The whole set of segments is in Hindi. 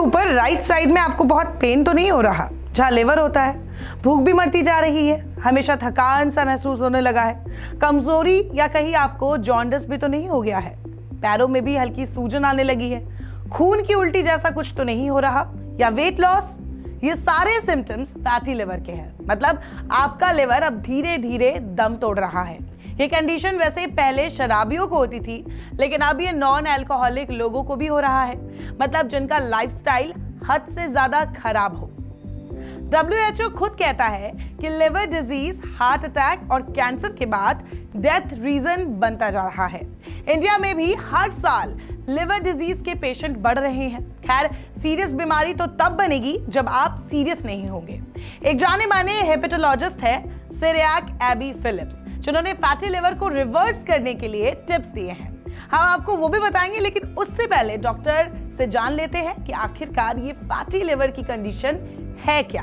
ऊपर राइट साइड में आपको बहुत पेन तो नहीं हो रहा जहाँ लिवर होता है? भूख भी मरती जा रही है, हमेशा थकान सा महसूस होने लगा है, कमजोरी या कहीं आपको जॉन्डिस भी तो नहीं हो गया है? पैरों में भी हल्की सूजन आने लगी है, खून की उल्टी जैसा कुछ तो नहीं हो रहा, या वेट लॉस? ये सारे सिम्टम्स फैटी लिवर के हैं। मतलब आपका लिवर अब धीरे धीरे दम तोड़ रहा है। ये कंडीशन वैसे पहले शराबियों को होती थी, लेकिन अब ये नॉन अल्कोहलिक लोगों को भी हो रहा है, मतलब जिनका लाइफस्टाइल हद से ज्यादा खराब हो। WHO खुद कहता है कि लिवर डिजीज हार्ट अटैक और कैंसर के बाद डेथ रीजन बनता जा रहा है। इंडिया में भी हर साल लिवर डिजीज के पेशेंट बढ़ रहे हैं। खैर, सीरियस बीमारी तो तब बनेगी जब आप सीरियस नहीं होंगे। एक जाने माने हेपेटोलॉजिस्ट है सिरियाक एबी फिलिप्स, जिन्होंने फैटी लिवर को रिवर्स करने के लिए टिप्स दिए हैं। हम आपको वो भी बताएंगे, लेकिन उससे पहले डॉक्टर से जान लेते हैं कि आखिरकार ये फैटी लिवर की कंडीशन है क्या।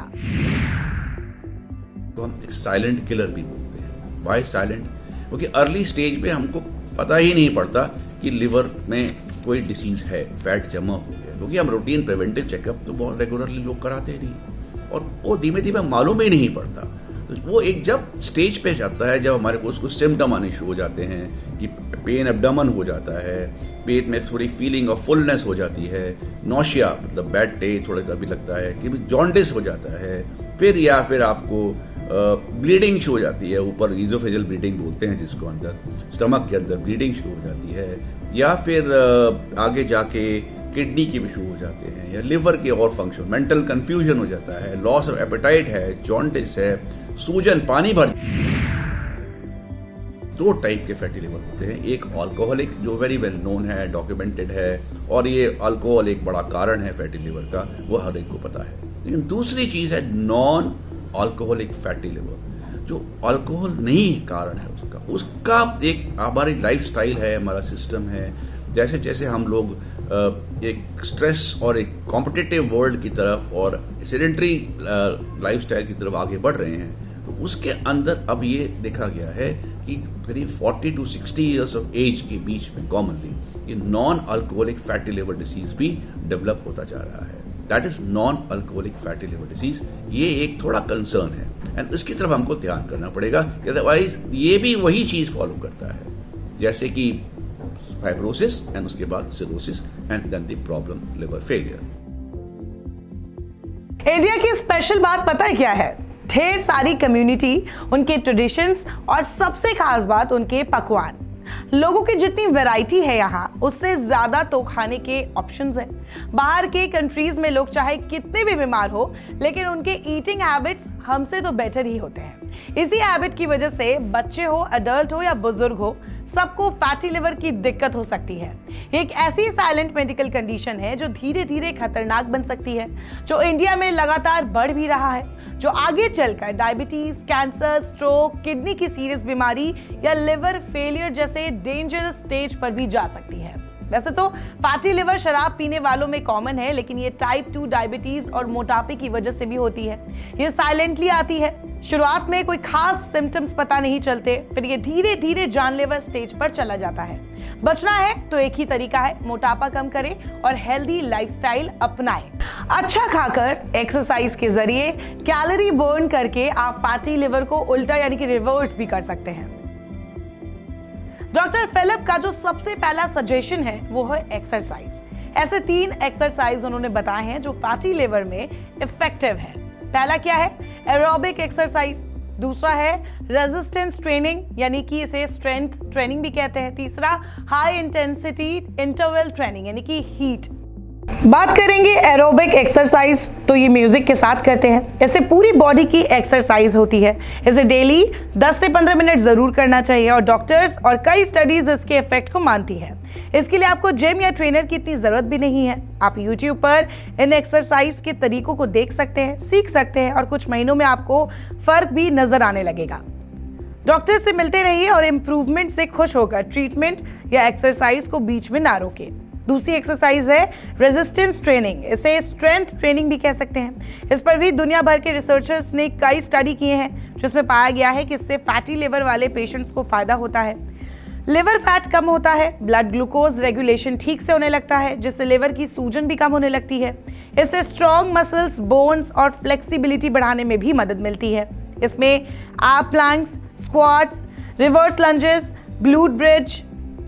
तो हम साइलेंट किलर भी बोलते हैं। Why silent? क्योंकि अर्ली स्टेज पे हमको पता ही नहीं पड़ता कि लिवर में कोई डिसीज है, फैट जमा हो गया, क्योंकि हम रूटीन प्रिवेंटिव चेकअप तो बहुत रेगुलरली लोग कराते नहीं और वो धीमे धीमे मालूम ही नहीं पड़ता। तो वो एक जब स्टेज पे जाता है, जब हमारे को उसको सिम्टम आने शुरू हो जाते हैं कि पेन एब्डोमेन हो जाता है, पेट में थोड़ी फीलिंग ऑफ फुलनेस हो जाती है, नौशिया मतलब बैड टेस्ट थोड़ा कभी लगता है कि जॉन्डिस हो जाता है, फिर आपको ब्लीडिंग शुरू हो जाती है, ऊपर ईजोफेजियल ब्लीडिंग बोलते हैं जिसको, अंदर स्टमक के अंदर ब्लीडिंग शुरू हो जाती है, या फिर आगे जाके किडनी के भी शुरू हो जाते हैं, या लिवर के और फंक्शन, मेंटल कंफ्यूजन हो जाता है, लॉस ऑफ एपेटाइट है, जॉन्डिस है, सूजन, पानी भर। दो टाइप के फैटी लिवर होते हैं। एक अल्कोहलिक जो वेरी वेल नोन है, डॉक्यूमेंटेड है, और ये अल्कोहल एक बड़ा कारण है फैटी लिवर का, वो हर एक को पता है। लेकिन दूसरी चीज है नॉन अल्कोहलिक फैटी लिवर, जो अल्कोहल नहीं कारण है उसका एक हमारी लाइफस्टाइल है, हमारा सिस्टम है। जैसे जैसे हम लोग एक स्ट्रेस और एक कॉम्पिटिटिव वर्ल्ड की तरफ और सेडेंटरी लाइफस्टाइल की तरफ आगे बढ़ रहे हैं, तो उसके अंदर अब ये देखा गया है कि करीब 40 to 60 इयर्स ऑफ एज के बीच में कॉमनली ये non alcoholic fatty liver disease भी डेवलप होता जा रहा है। That is non alcoholic fatty liver disease. ये एक थोड़ा कंसर्न है एंड इसकी तरफ हमको ध्यान करना पड़ेगा, अदरवाइज ये भी वही चीज फॉलो करता है जैसे कि फाइब्रोसिस एंड उसके बाद cirrhosis and then the problem liver failure. India की स्पेशल बात पता है क्या है? ढेर सारी कम्युनिटी, उनके ट्रेडिशंस और सबसे खास बात उनके पकवान। लोगों की जितनी वैरायटी है यहाँ, उससे ज्यादा तो खाने के ऑप्शंस हैं। बाहर के कंट्रीज में लोग चाहे कितने भी बीमार हो, लेकिन उनके ईटिंग हैबिट्स हमसे तो बेटर ही होते हैं। इसी हैबिट की वजह से बच्चे हो, अडल्ट हो या बुजुर्ग हो, सबको फैटी लिवर की दिक्कत हो सकती है। एक ऐसी साइलेंट मेडिकल कंडीशन है जो धीरे धीरे खतरनाक बन सकती है, जो इंडिया में लगातार बढ़ भी रहा है, जो आगे चलकर डायबिटीज, कैंसर, स्ट्रोक, किडनी की सीरियस बीमारी या लिवर फेलियर जैसे डेंजरस स्टेज पर भी जा सकती है। वैसे तो फैटी लिवर शराब पीने वालों में कॉमन है, लेकिन ये टाइप 2 डायबिटीज और मोटापे की वजह से भी होती है। ये साइलेंटली आती है, शुरुआत में कोई खास सिम्टम्स पता नहीं चलते, फिर ये धीरे धीरे जानलेवा स्टेज पर चला जाता है। बचना है तो एक ही तरीका है, मोटापा कम करें और हेल्दी लाइफस्टाइल अपनाएं। अच्छा खाकर, एक्सरसाइज के जरिए, कैलोरी बर्न करके आप फैटी लिवर को उल्टा यानी कि रिवर्स भी कर सकते हैं। डॉक्टर फिलिप का जो सबसे पहला सजेशन है वो है एक्सरसाइज। ऐसे 3 एक्सरसाइज उन्होंने बताए हैं जो फैटी लिवर में इफेक्टिव है। पहला क्या है? Aerobic exercise. दूसरा है रेजिस्टेंस ट्रेनिंग, यानी कि इसे स्ट्रेंथ ट्रेनिंग भी कहते हैं। तीसरा हाई इंटेंसिटी इंटरवल ट्रेनिंग, यानी कि हीट। बात करेंगे एरोबिक एक्सरसाइज, तो ये म्यूजिक के साथ करते हैं। इससे पूरी बॉडी की एक्सरसाइज होती है। इसे डेली 10 से 15 मिनट जरूर करना चाहिए और डॉक्टर्स और कई स्टडीज इसके इफेक्ट को मानती है। इसके लिए आपको जिम या ट्रेनर की इतनी जरूरत भी नहीं है। आप यूट्यूब पर इन एक्सरसाइज के तरीकों को देख सकते हैं, सीख सकते हैं और कुछ महीनों में आपको फर्क भी नजर आने लगेगा। डॉक्टर से मिलते रहिए और इम्प्रूवमेंट से खुश होकर ट्रीटमेंट या एक्सरसाइज को बीच में ना रोके। दूसरी एक्सरसाइज है रेजिस्टेंस ट्रेनिंग। इसे स्ट्रेंथ ट्रेनिंग भी कह सकते हैं। इस पर भी दुनिया भर के रिसर्चर्स ने कई स्टडी किए हैं, जिसमें पाया गया है कि इससे फैटी लिवर वाले पेशेंट्स को फायदा होता है। लिवर फैट कम होता है, ब्लड ग्लूकोज रेगुलेशन ठीक से होने लगता है, जिससे लिवर की सूजन भी कम होने लगती है। इससे स्ट्रॉन्ग मसल्स, बोन्स और फ्लेक्सिबिलिटी बढ़ाने में भी मदद मिलती है। इसमें ab planks, squats, reverse lunges, glute bridge,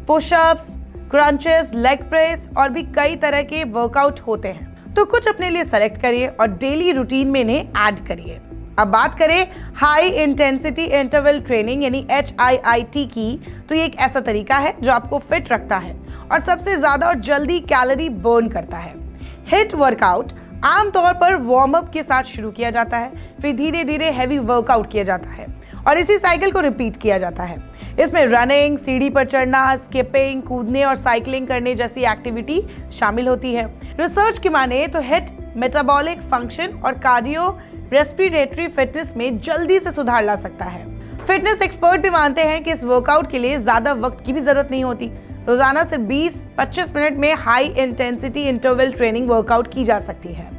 pushups, crunches, leg press और भी कई तरह के वर्कआउट होते हैं। तो कुछ अपने लिए सेलेक्ट करिए और डेली रूटीन में इन्हें ऐड करिए। अब बात करें हाई इंटेंसिटी इंटरवल ट्रेनिंग यानी HIIT की, तो ये एक ऐसा तरीका है जो आपको फिट रखता है और सबसे ज्यादा और जल्दी कैलोरी बर्न करता है। हिट वर्कआउट आमतौर पर वार्म अप के साथ शुरू किया जाता है, फिर धीरे धीरे हैवी वर्कआउट किया जाता है और इसी साइकिल को रिपीट किया जाता है। इसमें रनिंग, सीढ़ी पर चढ़ना, स्किपिंग, कूदने और साइकिलिंग करने जैसी एक्टिविटी शामिल होती है। रिसर्च की माने तो हिट मेटाबॉलिक फंक्शन और कार्डियो रेस्पिरेटरी फिटनेस में जल्दी से सुधार ला सकता है। फिटनेस एक्सपर्ट भी मानते हैं कि इस वर्कआउट के लिए ज्यादा वक्त की भी जरूरत नहीं होती। रोजाना सिर्फ 20-25 मिनट में high intensity interval training workout की जा सकती है।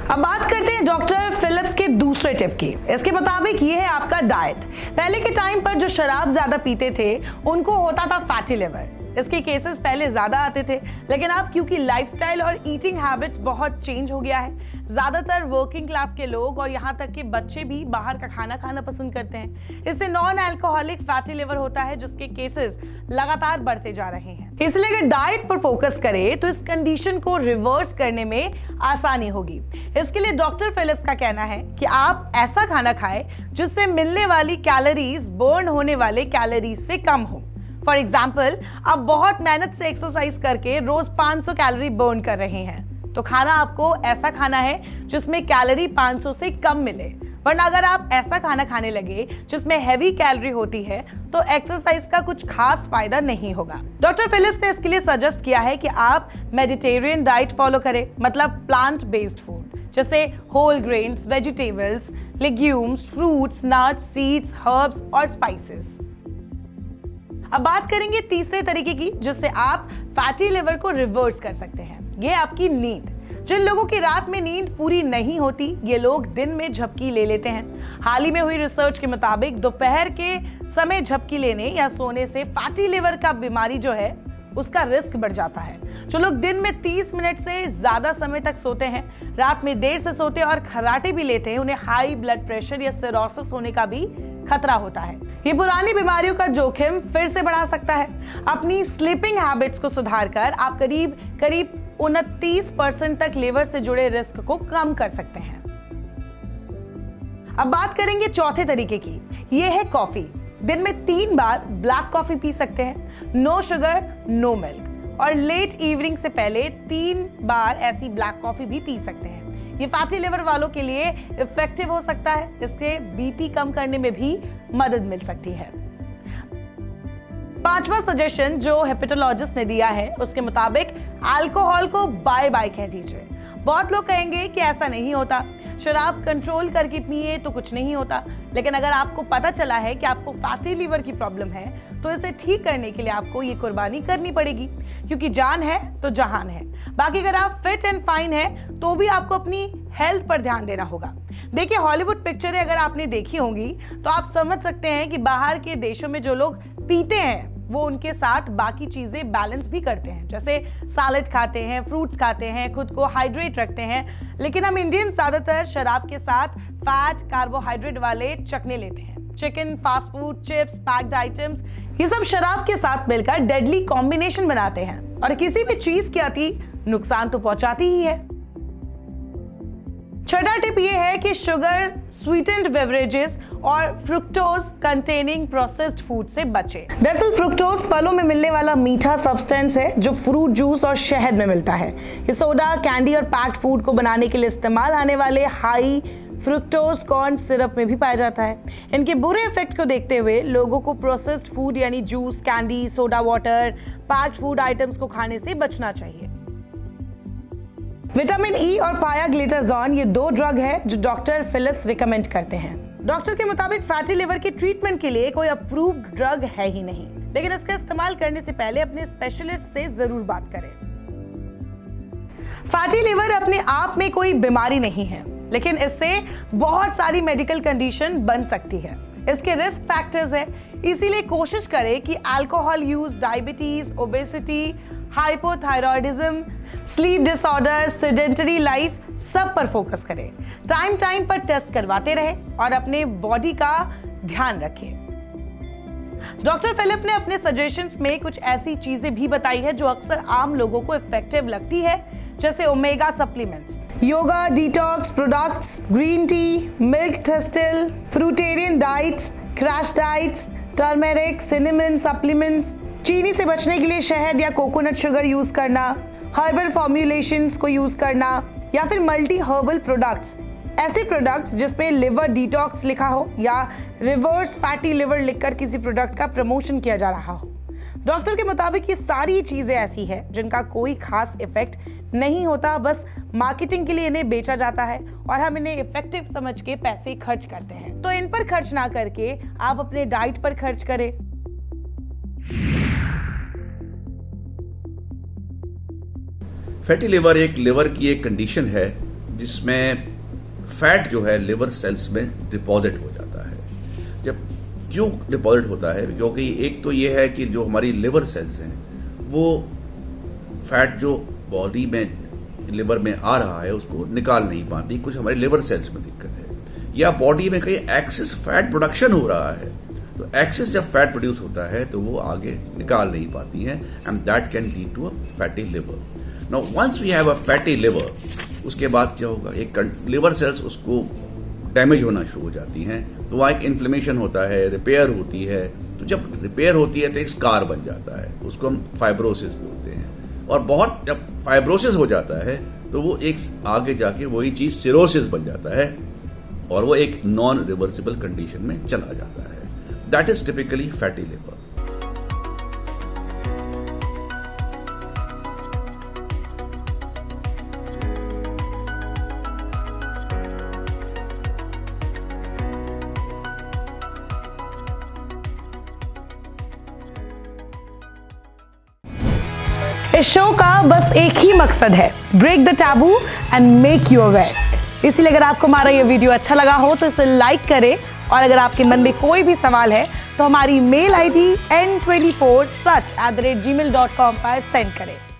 अब बात करते हैं डॉक्टर फिलिप्स के दूसरे टिप की। इसके मुताबिक ये है आपका डाइट। पहले के टाइम पर जो शराब ज्यादा पीते थे उनको होता था फैटी लिवर। इसके केसेस पहले ज्यादा आते थे, लेकिन अब क्योंकि लाइफस्टाइल और ईटिंग हैबिट्स बहुत चेंज हो गया है, ज्यादातर वर्किंग क्लास के लोग और यहाँ तक कि बच्चे भी बाहर का खाना खाना पसंद करते हैं। इससे नॉन अल्कोहलिक फैटी लिवर होता है, जिसके केसेस लगातार बढ़ते जा रहे हैं। इसलिए अगर डाइट पर फोकस करें तो इस कंडीशन को रिवर्स करने में आसानी होगी। इसके लिए डॉक्टर फिलिप्स का कहना है कि आप ऐसा खाना खाएं जिससे मिलने वाली कैलोरीज बर्न होने वाले कैलोरीज से कम हो। फॉर एग्जाम्पल, आप बहुत मेहनत से एक्सरसाइज करके रोज 500 कैलोरी बर्न कर रहे हैं, तो खाना आपको ऐसा खाना है जिसमें कैलोरी 500 से कम मिले। वरना अगर आप ऐसा खाना खाने लगे जिसमें हैवी कैलोरी होती है तो एक्सरसाइज का कुछ खास फायदा नहीं होगा। डॉक्टर फिलिप्स ने इसके लिए सजेस्ट किया है कि आप मेडिटेरियन डाइट फॉलो करें, मतलब प्लांट बेस्ड फूड जैसे whole grains, vegetables, legumes, fruits, nuts, seeds, herbs और स्पाइसेस। अब बात करेंगे तीसरे तरीके की जिससे आप फैटी लिवर को रिवर्स कर सकते हैं। ये आपकी नींद। जिन लोगों की रात में नींद पूरी नहीं होती, ये लोग दिन में झपकी ले लेते हैं। हाल ही में हुई रिसर्च के मुताबिक दोपहर के समय झपकी लेने या सोने से फैटी लिवर का बीमारी जो है उसका रिस्क बढ़ जाता है। जो लोग दिन में 30 मिनट से ज्यादा समय तक सोते हैं, रात में देर से सोते हैं और खर्राटे भी लेते हैं, उन्हें हाई ब्लड प्रेशर या सिरोसिस होने का भी खतरा होता है। ये पुरानी बीमारियों का जोखिम फिर से बढ़ा सकता है। अपनी स्लीपिंग हैबिट्स को सुधार कर आप करीब 29% तक लिवर से जुड़े रिस्क को कम कर सकते हैं। अब बात करेंगे चौथे तरीके की। ये है कॉफी। दिन में 3 बार ब्लैक कॉफी पी सकते हैं, नो शुगर नो मिल्क, और लेट इवनिंग से पहले 3 बार ऐसी ब्लैक कॉफी भी पी सकते हैं। ये फैटी लिवर वालों के लिए इफेक्टिव हो सकता है, इससे बीपी कम करने में भी मदद मिल सकती है। 5वां सजेशन जो हेपेटोलॉजिस्ट ने दिया है उसके मुताबिक अल्कोहल को बाय बाय कह दीजिए। बहुत लोग कहेंगे कि ऐसा नहीं होता, शराब कंट्रोल करके पिए तो कुछ नहीं होता, लेकिन अगर आपको पता चला है कि आपको फैटी लिवर की प्रॉब्लम है तो इसे ठीक करने के लिए आपको ये कुर्बानी करनी पड़ेगी, क्योंकि जान है तो जहान है। बाकी अगर आप फिट एंड फाइन है तो भी आपको अपनी हेल्थ पर ध्यान देना होगा। देखिए, हॉलीवुड पिक्चरें अगर आपने देखी होंगी तो आप समझ सकते हैं कि बाहर के देशों में जो लोग पीते हैं वो उनके साथ बाकी चीजें बैलेंस भी करते हैं, जैसे सैलेड खाते हैं, फ्रूट्स खाते हैं, खुद को हाइड्रेट रखते हैं। लेकिन हम इंडियन ज्यादातर शराब के साथ फैट, कार्बोहाइड्रेट वाले चखने लेते हैं। Chicken, fast food, chips, packed items, ये सब शराब के साथ मिलकर डेडली कॉम्बिनेशन बनाते हैं और किसी भी चीज की अति नुकसान तो पहुंचाती ही है। छठा टिप ये है कि शुगर, स्वीटेंड बेवरेजेस और फ्रुक्टोज कंटेनिंग प्रोसेस्ड फूड से बचें। दरअसल फ्रुक्टोज फलों में मिलने वाला मीठा सब्सटेंस है जो फ्रूट जूस और शहद में मिलता है। ये सोडा, कैंडी और पैक्ड फूड को बनाने के लिए इस्तेमाल आने वाले हाई फ्रुक्टोज कॉर्न सिरप में भी पाया जाता है। इनके बुरे इफेक्ट को देखते हुए लोगों को प्रोसेस्ड फूड यानी juice, candy, soda water, packed food items को खाने से बचना चाहिए। विटामिन ई और पायाग्लिटाजोन ये 2 ड्रग है जो डॉक्टर फिलिप्स रिकमेंड करते हैं। डॉक्टर के मुताबिक फैटी लिवर के ट्रीटमेंट के लिए कोई अप्रूव्ड ड्रग है ही नहीं, लेकिन इसका इस्तेमाल करने से पहले अपने स्पेशलिस्ट से जरूर बात करें। फैटी लिवर अपने आप में कोई बीमारी नहीं है, लेकिन इससे बहुत सारी मेडिकल कंडीशन बन सकती है। इसके रिस्क फैक्टर्स है, इसीलिए कोशिश करें कि alcohol use, diabetes, obesity, hypothyroidism, sleep disorder, sedentary life, सब पर फोकस करें। टाइम टाइम पर टेस्ट करवाते रहें और अपने बॉडी का ध्यान रखें। डॉक्टर फिलिप ने अपने सजेशंस में कुछ ऐसी चीजें भी बताई है जो अक्सर आम लोगों को इफेक्टिव लगती है, जैसे omega supplements, yoga detox products, green tea, milk thistle, fruitarian diets, crash diets, turmeric, cinnamon supplements, चीनी से बचने के लिए शहद या कोकोनट शुगर यूज करना, हर्बल फॉर्मुलेशंस को यूज करना, या फिर मल्टी हर्बल प्रोडक्ट्स, ऐसे प्रोडक्ट्स जिसमें लिवर डिटॉक्स लिखा हो या रिवर्स फैटी लिवर लिखकर किसी प्रोडक्ट का प्रमोशन किया जा रहा हो। डॉक्टर के मुताबिक ये सारी चीजें ऐसी है जिनका कोई खास इफेक्ट नहीं होता, बस मार्केटिंग के लिए इन्हें बेचा जाता है और हम इन्हें इफेक्टिव समझ के पैसे खर्च करते हैं। तो इन पर खर्च ना करके आप अपने डाइट पर खर्च करें। फैटी लिवर एक लिवर की एक कंडीशन है जिसमें फैट जो है लिवर सेल्स में डिपॉजिट हो जाता है। जब क्यों डिपॉजिट होता है? क्योंकि एक तो ये है कि जो हमारी लिवर सेल्स हैं वो फैट जो बॉडी में लिवर में आ रहा है उसको निकाल नहीं पाती, कुछ हमारे लिवर सेल्स में दिक्कत है, या बॉडी में कहीं एक्सेस फैट प्रोडक्शन हो रहा है। तो एक्सेस जब फैट प्रोड्यूस होता है तो वो आगे निकाल नहीं पाती हैं and that can lead to a fatty liver. Now once we have a fatty liver, उसके बाद क्या होगा? एक लिवर सेल्स उसको डैमेज होना शुरू हो जाती हैं, तो वहाँ एक इन्फ्लेमेशन होता है, रिपेयर होती है। तो जब रिपेयर होती है तो एक स्कार बन जाता है, उसको हम फाइब्रोसिस बोलते हैं। और बहुत जब फाइब्रोसिस हो जाता है तो वो एक आगे जाके वही चीज सिरोसिस बन जाता है और वो एक नॉन रिवर्सिबल कंडीशन में चला जाता है। That is typically fatty liver. इस शो का बस एक ही मकसद है, break the taboo and make you aware. इसलिए अगर आपको हमारा ये वीडियो अच्छा लगा हो तो इसे लाइक करें और अगर आपके मन में कोई भी सवाल है तो हमारी मेल ID n24such@gmail.com पर सेंड करें।